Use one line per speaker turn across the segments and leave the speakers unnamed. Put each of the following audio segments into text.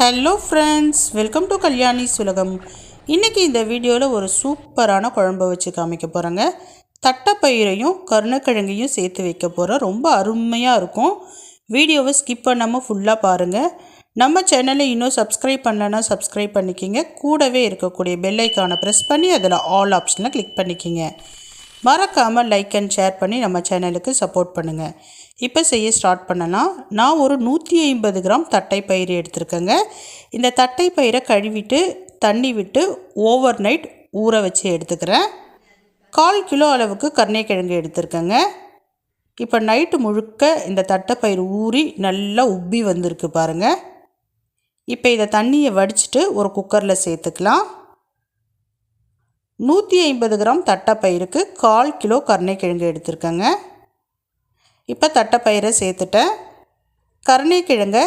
Hello friends, welcome to Kalyani's உலகம். இன்றைக்கி இந்த வீடியோவில் ஒரு சூப்பரான குழம்பு வச்சு காமிக்க போகிறேங்க. தட்டைப்பயிரையும் கருணக்கிழங்கையும் சேர்த்து வைக்க போகிறோம். ரொம்ப அருமையாக இருக்கும். வீடியோவை ஸ்கிப் பண்ணாமல் ஃபுல்லாக பாருங்கள். நம்ம சேனலை இன்னும் சப்ஸ்கிரைப் பண்ணலன்னா சப்ஸ்கிரைப் பண்ணிக்கிங்க. கூடவே இருக்கக்கூடிய பெல் ஐக்கானை ப்ரெஸ் பண்ணி அதில் ஆல் ஆப்ஷனில் கிளிக் பண்ணிக்கிங்க. மறக்காமல் லைக் அண்ட் ஷேர் பண்ணி நம்ம சேனலுக்கு சப்போர்ட் பண்ணுங்கள். இப்போ செய்ய ஸ்டார்ட் பண்ணலாம். நான் ஒரு 150 கிராம் தட்டைப்பயிறு எடுத்துருக்கேங்க. இந்த தட்டைப்பயிரை கழுவிட்டு தண்ணி விட்டு ஓவர் நைட் ஊற வச்சு எடுத்துக்கிறேன். 1/4 கிலோ அளவுக்கு கருணைக்கிழங்கு எடுத்துருக்கேங்க. இப்போ நைட்டு முழுக்க இந்த தட்டைப்பயிறு ஊறி நல்லா உப்பி வந்திருக்கு பாருங்கள். இப்போ இதை தண்ணியை வடிச்சிட்டு ஒரு குக்கரில் சேர்த்துக்கலாம். 150 கிராம் தட்டைப்பயிருக்கு 1/4 கிலோ கருணைக்கிழங்கு எடுத்துருக்கேங்க. இப்போ தட்டைப்பயிரை சேர்த்துட்டேன். கருணைக்கிழங்கை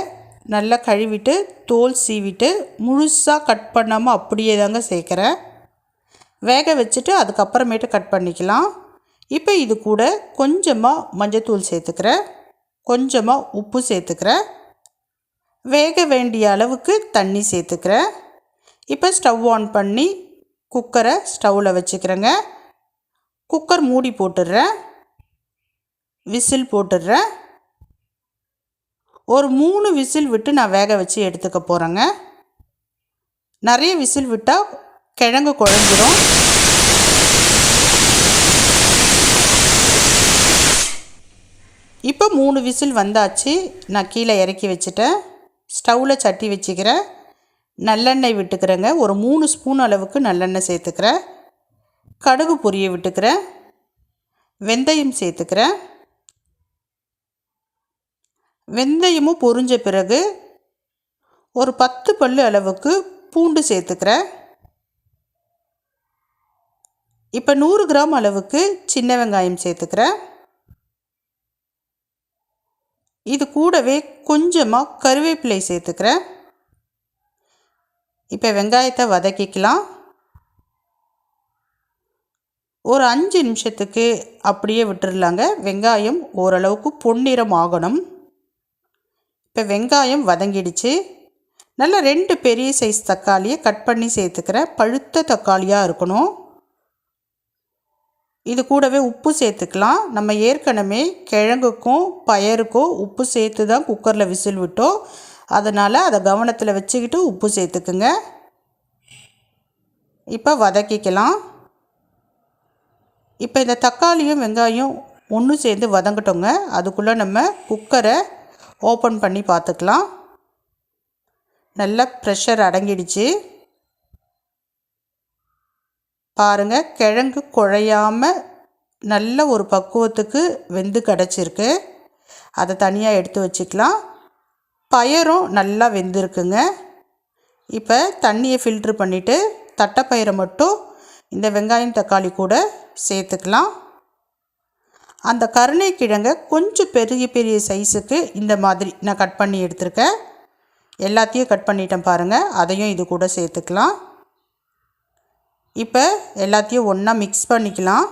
நல்லா கழுவிட்டு தோல் சீவிட்டு முழுசாக கட் பண்ணாமல் அப்படியே தாங்க சேர்க்குறேன். வேக வச்சுட்டு அதுக்கப்புறமேட்டு கட் பண்ணிக்கலாம். இப்போ இது கூட கொஞ்சமாக மஞ்சத்தூள் சேர்த்துக்கிறேன், கொஞ்சமாக உப்பு சேர்த்துக்கிறேன், வேக வேண்டிய அளவுக்கு தண்ணி சேர்த்துக்கிறேன். இப்போ ஸ்டவ் ஆன் பண்ணி குக்கரை ஸ்டவ்வில் வச்சுக்கிறேங்க. குக்கர் மூடி போட்டுடுறேன், விசில் போட்டுடுறேன். ஒரு 3 விசில் விட்டு நான் வேக வச்சு எடுத்துக்க போகிறேங்க. நிறைய விசில் விட்டால் கிழங்கு குழஞ்சிரும். இப்போ 3 விசில் வந்தாச்சு. நான் கீழே இறக்கி வச்சுட்டேன். ஸ்டவ்வில் சட்டி வச்சுக்கிறேன். நல்லெண்ணெய் விட்டுக்கிறேங்க. ஒரு 3 ஸ்பூன் அளவுக்கு நல்லெண்ணெய் சேர்த்துக்கிறேன். கடுகு பொரிய விட்டுக்கிறேன். வெந்தயம் சேர்த்துக்கிறேன். வெந்தயமும் பொரிஞ்ச பிறகு ஒரு 10 பல்லு அளவுக்கு பூண்டு சேர்த்துக்கிறேன். இப்போ 100 கிராம் அளவுக்கு சின்ன வெங்காயம் சேர்த்துக்கிறேன். இது கூடவே கொஞ்சமாக கருவேப்பிலை சேர்த்துக்கிறேன். இப்போ வெங்காயத்தை வதக்கிக்கலாம். ஒரு 5 நிமிஷத்துக்கு அப்படியே விட்டுடலாங்க. வெங்காயம் ஓரளவுக்கு பொன்னிறம் ஆகணும். இப்போ வெங்காயம் வதங்கிடுச்சு. நல்லா 2 பெரிய சைஸ் தக்காளியை கட் பண்ணி சேர்த்துக்கிறேன். பழுத்த தக்காளியாக இருக்கணும். இது கூடவே உப்பு சேர்த்துக்கலாம். நம்ம ஏற்கனவே கிழங்குக்கும் பயருக்கும் உப்பு சேர்த்து தான் குக்கரில் விசில் விட்டோம். அதனால் அதை கவனத்தில் வச்சுக்கிட்டு உப்பு சேர்த்துக்குங்க. இப்போ வதக்கிக்கலாம். இப்போ இந்த தக்காளியும் வெங்காயம் ஒன்று சேர்ந்து வதங்கட்டோங்க. அதுக்குள்ளே நம்ம குக்கரை ஓப்பன் பண்ணி பார்த்துக்கலாம். நல்லா ப்ரெஷர் அடங்கிடுச்சு பாருங்கள். கிழங்கு குழையாமல் நல்ல ஒரு பக்குவத்துக்கு வெந்து கிடச்சிருக்கு. அதை தனியாக எடுத்து வச்சுக்கலாம். பயரும் நல்லா வெந்திருக்குங்க. இப்போ தண்ணியை ஃபில்ட்ரு பண்ணிவிட்டு தட்டைப்பயிரை மட்டும் இந்த வெங்காயம் தக்காளி கூட சேர்த்துக்கலாம். அந்த கருணைக்கிழங்கை கொஞ்சம் பெரிய பெரிய சைஸுக்கு இந்த மாதிரி நான் கட் பண்ணி எடுத்துருக்கேன். எல்லாத்தையும் கட் பண்ணிட்டேன் பாருங்கள். அதையும் இது கூட சேர்த்துக்கலாம். இப்போ எல்லாத்தையும் ஒன்றா மிக்ஸ் பண்ணிக்கலாம்.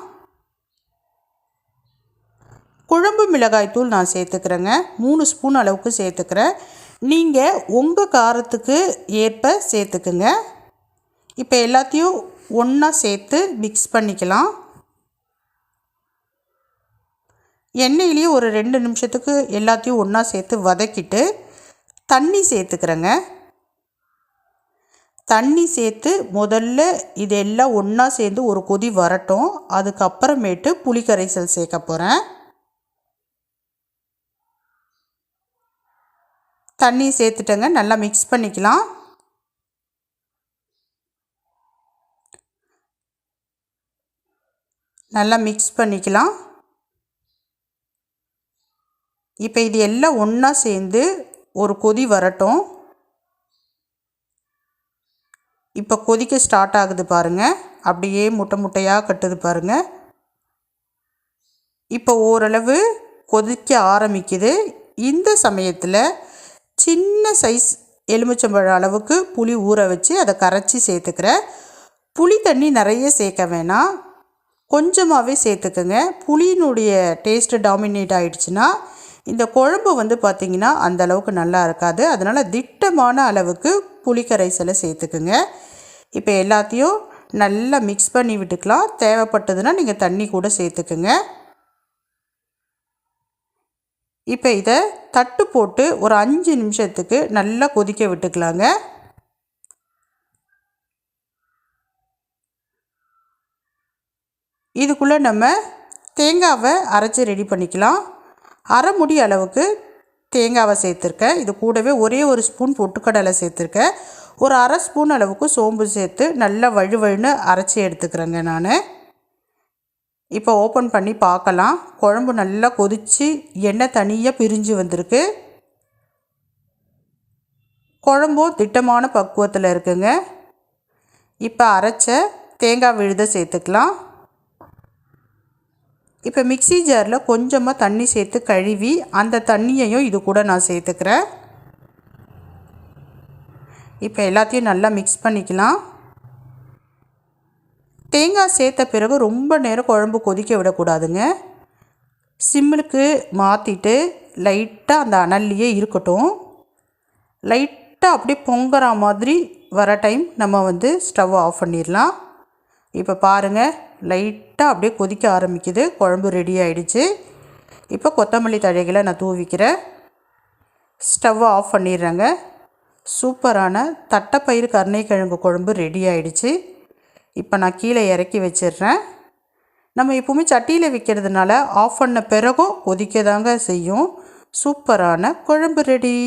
குழம்பு மிளகாய்த்தூள் நான் சேர்த்துக்கிறேங்க. 3 ஸ்பூன் அளவுக்கு சேர்த்துக்கிறேன். நீங்கள் உங்கள் காரத்துக்கு ஏற்ப சேர்த்துக்குங்க. இப்போ எல்லாத்தையும் ஒன்றா சேர்த்து மிக்ஸ் பண்ணிக்கலாம். எண்ணெயிலேயே ஒரு 2 நிமிஷத்துக்கு எல்லாத்தையும் ஒன்றா சேர்த்து வதக்கிட்டு தண்ணி சேர்த்துக்கிறேங்க. தண்ணி சேர்த்து முதல்ல இதெல்லாம் ஒன்றா சேர்ந்து ஒரு கொதி வரட்டும். அதுக்கப்புறமேட்டு புளி கரைசல் சேர்க்க போகிறேன். தண்ணி சேர்த்துட்டேங்க. நல்லா மிக்ஸ் பண்ணிக்கலாம். நல்லா மிக்ஸ் பண்ணிக்கலாம். இப்போ இது எல்லாம் ஒன்றா சேர்ந்து ஒரு கொதி வரட்டும். இப்போ கொதிக்க ஸ்டார்ட் ஆகுது பாருங்கள். அப்படியே முட்டை முட்டையாக கட்டுது பாருங்கள். இப்போ ஓரளவு கொதிக்க ஆரம்பிக்குது. இந்த சமயத்தில் சின்ன சைஸ் எலுமிச்சம்பழம் அளவுக்கு புளி ஊற வச்சு அதை கரைச்சி சேர்த்துக்கிறேன். புளி தண்ணி நிறைய சேர்க்க வேணாம், கொஞ்சமாகவே சேர்த்துக்குங்க. புளியினுடைய டேஸ்ட்டு டாமினேட் ஆகிடுச்சுன்னா இந்த குழம்பு வந்து பார்த்திங்கன்னா அந்த அளவுக்கு நல்லா இருக்காது. அதனால் திட்டமான அளவுக்கு புளி கரைசலை சேர்த்துக்குங்க. இப்போ எல்லாத்தையும் நல்லா மிக்ஸ் பண்ணி விட்டுக்கலாம். தேவைப்பட்டதுன்னா நீங்கள் தண்ணி கூட சேர்த்துக்குங்க. இப்போ இதை தட்டு போட்டு ஒரு 5 நிமிஷத்துக்கு நல்லா கொதிக்க விட்டுக்கலாங்க. இதுக்குள்ளே நம்ம தேங்காவை அரைச்சி ரெடி பண்ணிக்கலாம். அரை முடி அளவுக்கு தேங்காவை சேர்த்துருக்கேன். இது கூடவே ஒரே ஒரு ஸ்பூன் பொட்டுக்கடலை சேர்த்துருக்கேன். ஒரு அரை ஸ்பூன் அளவுக்கு சோம்பு சேர்த்து நல்லா வழுவழுன்னு அரைச்சி எடுத்துக்கிறேங்க நான். இப்போ ஓப்பன் பண்ணி பார்க்கலாம். குழம்பு நல்லா கொதித்து எண்ணெய் தனியாக பிரிஞ்சு வந்திருக்கு. குழம்பும் திட்டமான பக்குவத்தில் இருக்குங்க. இப்போ அரைச்ச தேங்காய் விழுதை சேர்த்துக்கலாம். இப்போ மிக்ஸி ஜாரில் கொஞ்சமாக தண்ணி சேர்த்து கழுவி அந்த தண்ணியையும் இது கூட நான் சேர்த்துக்கிறேன். இப்போ எல்லாத்தையும் நல்லா மிக்ஸ் பண்ணிக்கலாம். தேங்காய் சேர்த்த பிறகு ரொம்ப நேரம் குழம்பு கொதிக்க விடக்கூடாதுங்க. சிம்முக்கு மாற்றிட்டு லைட்டாக அந்த அனல்லையே இருக்கட்டும். லைட்டாக அப்படியே பொங்குற மாதிரி வர டைம் நம்ம வந்து ஸ்டவ் ஆஃப் பண்ணிடலாம். இப்போ பாருங்கள், லைட்டாக அப்படியே கொதிக்க ஆரம்பிக்குது. குழம்பு ரெடி ஆகிடுச்சு. இப்போ கொத்தமல்லி தழைகளை நான் தூவிக்கிறேன். ஸ்டவ்வை ஆஃப் பண்ணிடுறேங்க. சூப்பரான தட்டைப்பயிறு கருணைக்கிழங்கு குழம்பு ரெடி ஆகிடுச்சு. இப்போ நான் கீழே இறக்கி வச்சிடுறேன். நம்ம எப்போவுமே சட்டியில் வைக்கிறதுனால ஆஃப் பண்ண பிறகும் கொதிக்க தாங்க செய்யும். சூப்பரான குழம்பு ரெடி.